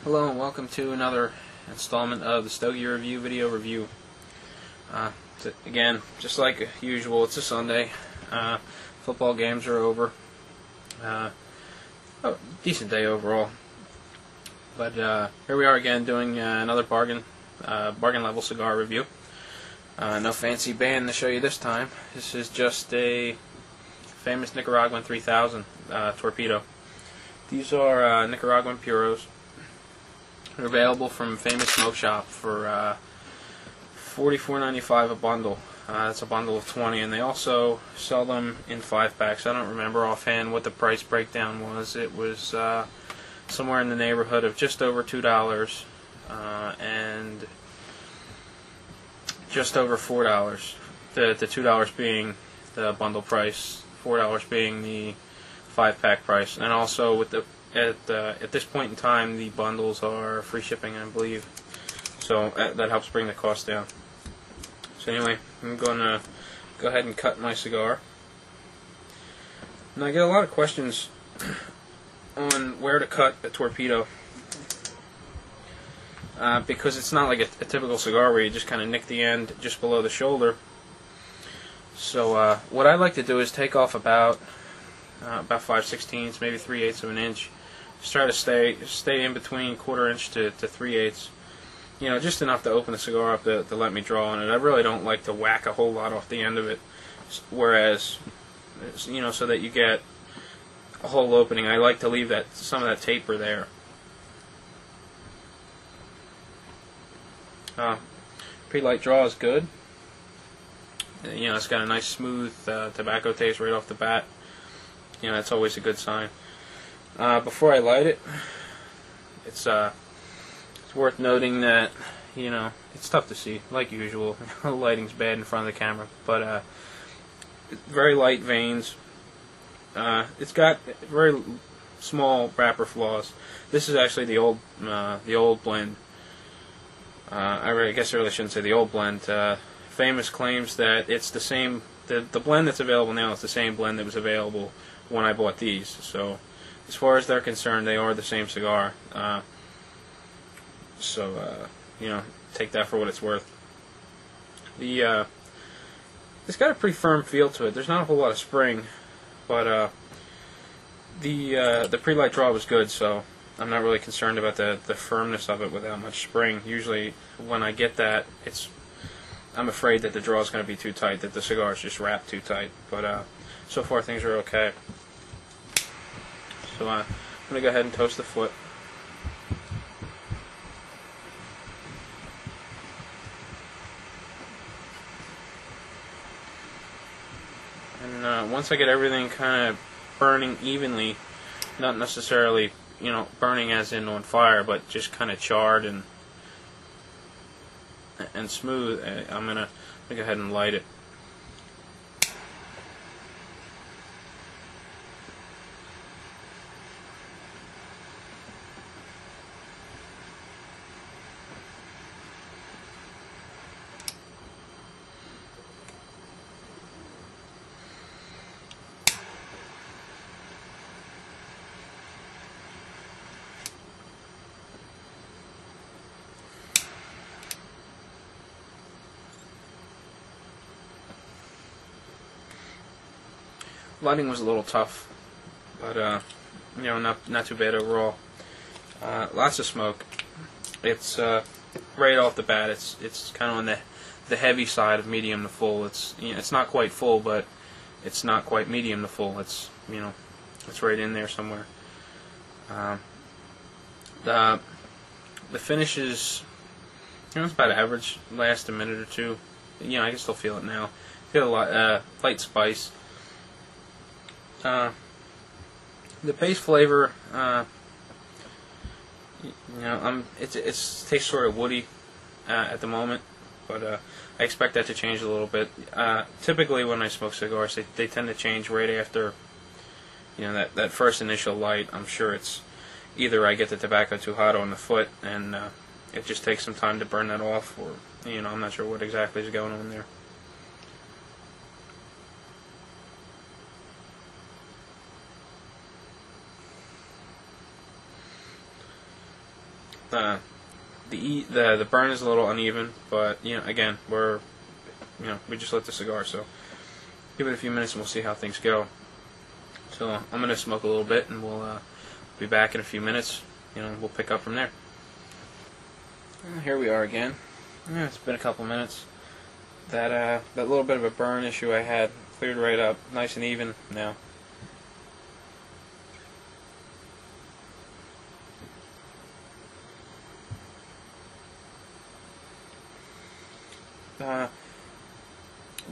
Hello and welcome to another installment of the Stogie Review video review. Again, just like usual, it's a Sunday. Football games are over. Decent day overall. But here we are again doing another bargain level cigar review. No fancy band to show you this time. This is just a famous Nicaraguan 3000 torpedo. These are Nicaraguan Puros. They're available from Famous Smoke Shop for $44.95 a bundle. That's a bundle of 20, and they also sell them in 5-packs. I don't remember offhand what the price breakdown was. It was somewhere in the neighborhood of just over $2 and just over $4. The $2 being the bundle price, $4 being the 5-pack price, and also with the at this point in time, the bundles are free shipping, I believe. So that helps bring the cost down. So anyway, I'm going to go ahead and cut my cigar. And I get a lot of questions on where to cut a torpedo. Because it's not like a typical cigar where you just kind of nick the end just below the shoulder. So what I like to do is take off about 5/16, maybe 3/8 of an inch. Just try to stay in between 1/4 inch to 3/8. You know, just enough to open the cigar up to let me draw on it. I really don't like to whack a whole lot off the end of it. Whereas, you know, so that you get a whole opening, I like to leave some of that taper there. Pretty light draw is good. You know, it's got a nice smooth tobacco taste right off the bat. You know, that's always a good sign. Before I light it, it's worth noting that, you know, it's tough to see, like usual. Lighting's bad in front of the camera, but very light veins. It's got very small wrapper flaws. This is actually the old blend. I guess I really shouldn't say the old blend. Famous claims that it's the same. The blend that's available now is the same blend that was available when I bought these. So, as far as they're concerned, they are the same cigar. You know, take that for what it's worth. It's got a pretty firm feel to it. There's not a whole lot of spring, but the pre-light draw was good, so I'm not really concerned about the firmness of it without much spring. Usually, when I get that, I'm afraid that the draw is going to be too tight, that the cigar is just wrapped too tight. But so far, things are okay. So I'm going to go ahead and toast the foot. And once I get everything kind of burning evenly, not necessarily, you know, burning as in on fire, but just kind of charred and smooth, I'm going to go ahead and light it. Lighting was a little tough, but you know, not too bad overall. Lots of smoke. It's right off the bat. It's kind of on the heavy side of medium to full. It's not quite full, but it's not quite medium to full. It's, you know, it's right in there somewhere. The finish is, you know, it's about average. Last a minute or two. You know, I can still feel it now. Feel a lot light spice. The base flavor, you know, it tastes sort of woody at the moment, but I expect that to change a little bit. Typically, when I smoke cigars, they tend to change right after, you know, that first initial light. I'm sure it's either I get the tobacco too hot on the foot, and it just takes some time to burn that off, or, you know, I'm not sure what exactly is going on there. the burn is a little uneven, but again, we just lit the cigar, so give it a few minutes and we'll see how things go. So I'm gonna smoke a little bit, and we'll be back in a few minutes. We'll pick up from there. Here we are again. It's been a couple minutes. That little bit of a burn issue I had cleared right up, nice and even now.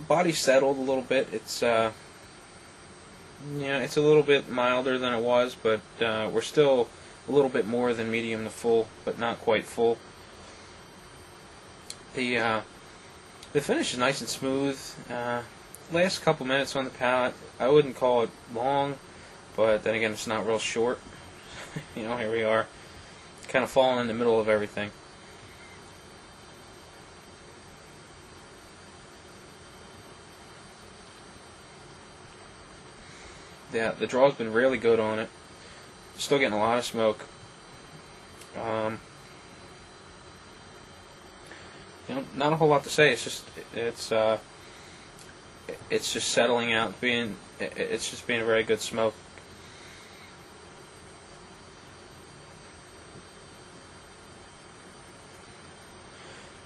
Body settled a little bit. It's it's a little bit milder than it was, but we're still a little bit more than medium to full, but not quite full. The finish is nice and smooth. Last couple minutes on the palate, I wouldn't call it long, but then again, it's not real short. Here we are, kind of falling in the middle of everything. Yeah, the draw's been really good on it. Still getting a lot of smoke. Not a whole lot to say. It's just settling out. It's just being a very good smoke.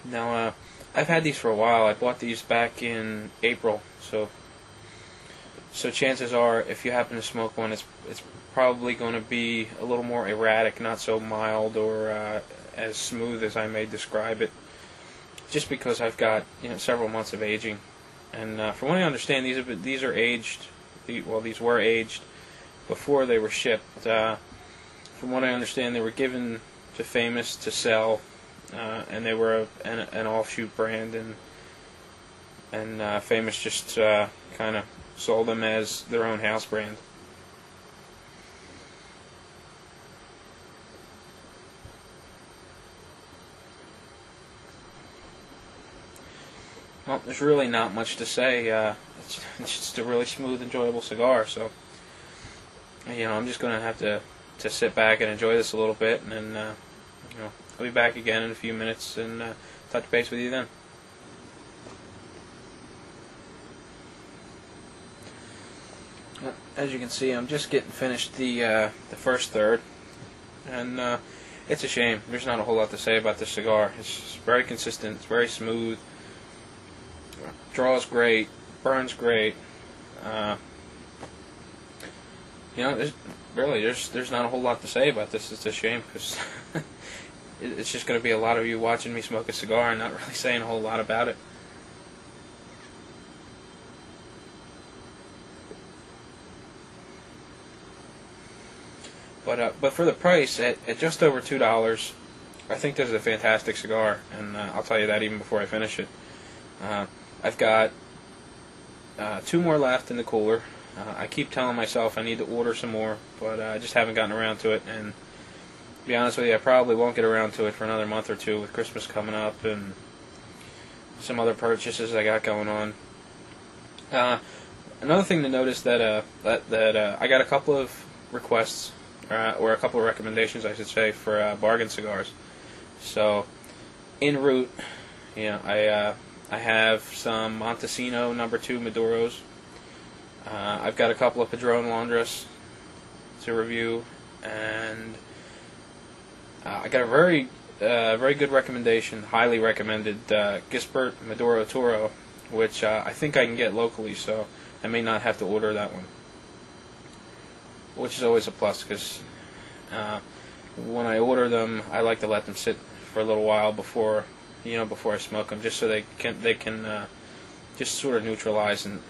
Now, I've had these for a while. I bought these back in April, so chances are, if you happen to smoke one, it's probably going to be a little more erratic, not so mild or as smooth as I may describe it. Just because I've got several months of aging, and from what I understand, these are aged. Well, these were aged before they were shipped. From what I understand, they were given to Famous to sell, and they were an offshoot brand, and Famous just kind of sold them as their own house brand. Well, there's really not much to say. It's just a really smooth, enjoyable cigar. So, I'm just going to have to sit back and enjoy this a little bit, and then, I'll be back again in a few minutes and touch base with you then. As you can see, I'm just getting finished the first third, and it's a shame. There's not a whole lot to say about this cigar. It's very consistent. It's very smooth. Draws great. Burns great. There's not a whole lot to say about this. It's a shame because it's just going to be a lot of you watching me smoke a cigar and not really saying a whole lot about it. But for the price, at just over $2, I think this is a fantastic cigar, and I'll tell you that even before I finish it. I've got 2 more left in the cooler. I keep telling myself I need to order some more, but I just haven't gotten around to it. And to be honest with you, I probably won't get around to it for another month or two with Christmas coming up and some other purchases I got going on. Another thing to notice that I got a couple of requests, or a couple of recommendations, I should say, for bargain cigars. So, en route, I have some Montesino No. 2 Maduros. I've got a couple of Padron Londres to review, and I got a very good recommendation, highly recommended Gisbert Maduro Toro, which I think I can get locally, so I may not have to order that one, which is always a plus, because when I order them, I like to let them sit for a little while before I smoke them, just so they can just sort of neutralize and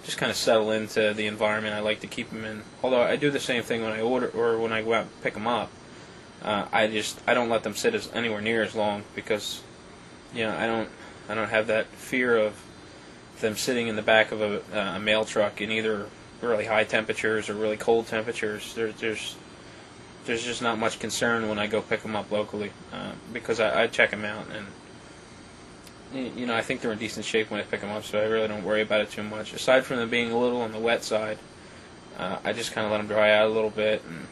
just kind of settle into the environment I like to keep them in. Although I do the same thing when I order or when I go out and pick them up. I don't let them sit anywhere near as long, because I don't have that fear of them sitting in the back of a mail truck in either really high temperatures or really cold temperatures. There's just not much concern when I go pick them up locally, because I check them out, and I think they're in decent shape when I pick them up, so I really don't worry about it too much. Aside from them being a little on the wet side, I just kind of let them dry out a little bit and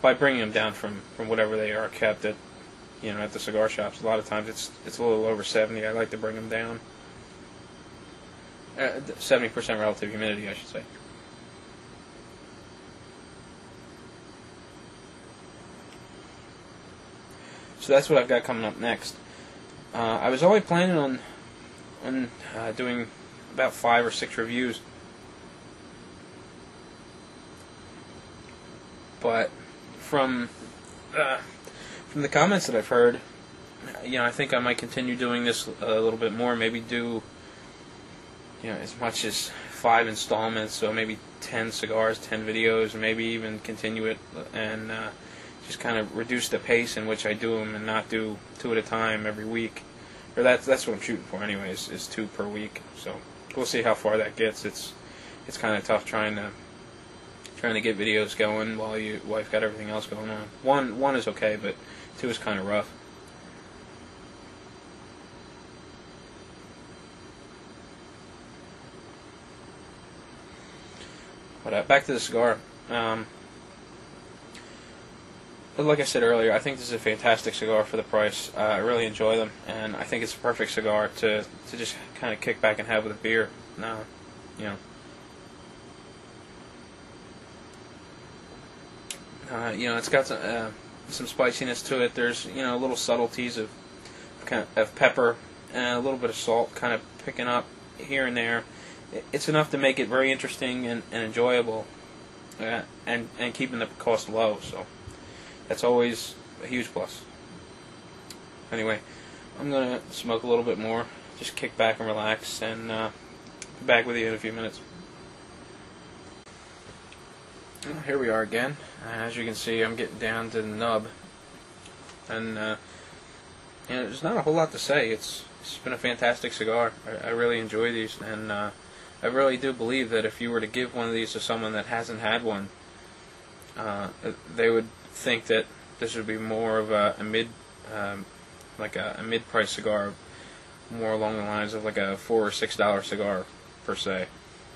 by bringing them down from whatever they are kept at, at the cigar shops. A lot of times it's a little over 70. I like to bring them down. 70% relative humidity, I should say. So that's what I've got coming up next. I was only planning on doing about 5 or 6 reviews, but from the comments that I've heard, I think I might continue doing this a little bit more. Maybe do as much as 5 installments, so maybe 10 cigars, 10 videos, maybe even continue it and just kind of reduce the pace in which I do them and not do 2 at a time every week. Or that's what I'm shooting for, anyways, is 2 per week. So we'll see how far that gets. It's kind of tough trying to get videos going while you've got everything else going on. One is okay, but 2 is kind of rough. But back to the cigar. But like I said earlier, I think this is a fantastic cigar for the price. I really enjoy them, and I think it's a perfect cigar to just kind of kick back and have with a beer. It's got some spiciness to it. There's little subtleties of pepper and a little bit of salt, kind of picking up here and there. It's enough to make it very interesting and enjoyable, and keeping the cost low. So that's always a huge plus. Anyway, I'm going to smoke a little bit more, just kick back and relax, and be back with you in a few minutes. Well, here we are again. As you can see, I'm getting down to the nub, and there's not a whole lot to say. It's been a fantastic cigar. I really enjoy these, and I really do believe that if you were to give one of these to someone that hasn't had one, they would think that this would be more of a mid-price cigar, more along the lines of like a $4 or $6 cigar per se,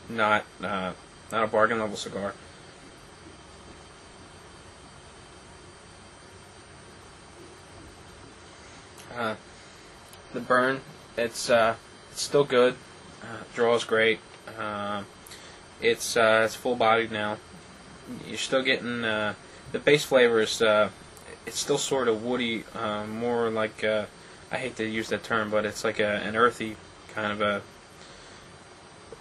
not a bargain level cigar. The burn, it's still good. Draws great. It's full bodied now. You're still getting the base flavor is it's still sort of woody, more like I hate to use that term, but it's like an earthy kind of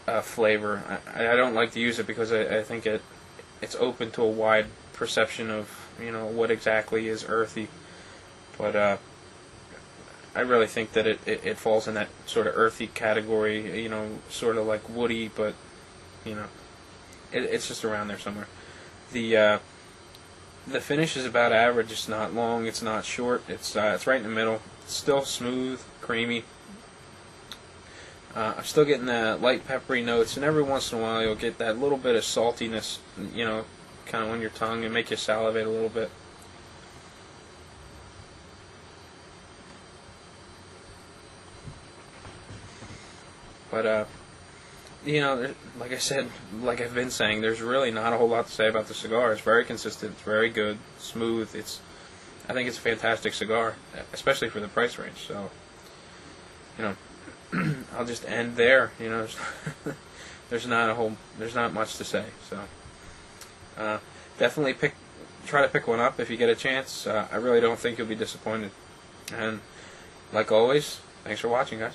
a flavor. I don't like to use it because I think it's open to a wide perception of what exactly is earthy, but I really think that it falls in that sort of earthy category, sort of like woody, but it's just around there somewhere. The finish is about average. It's not long, it's not short. It's right in the middle. It's still smooth, creamy. I'm still getting the light peppery notes, and every once in a while you'll get that little bit of saltiness, kind of on your tongue and make you salivate a little bit. But like I said, like I've been saying, there's really not a whole lot to say about the cigar. It's very consistent, it's very good, smooth. I think it's a fantastic cigar, especially for the price range. So, I'll just end there. There's not much to say. So, definitely try to pick one up if you get a chance. I really don't think you'll be disappointed. And like always, thanks for watching, guys.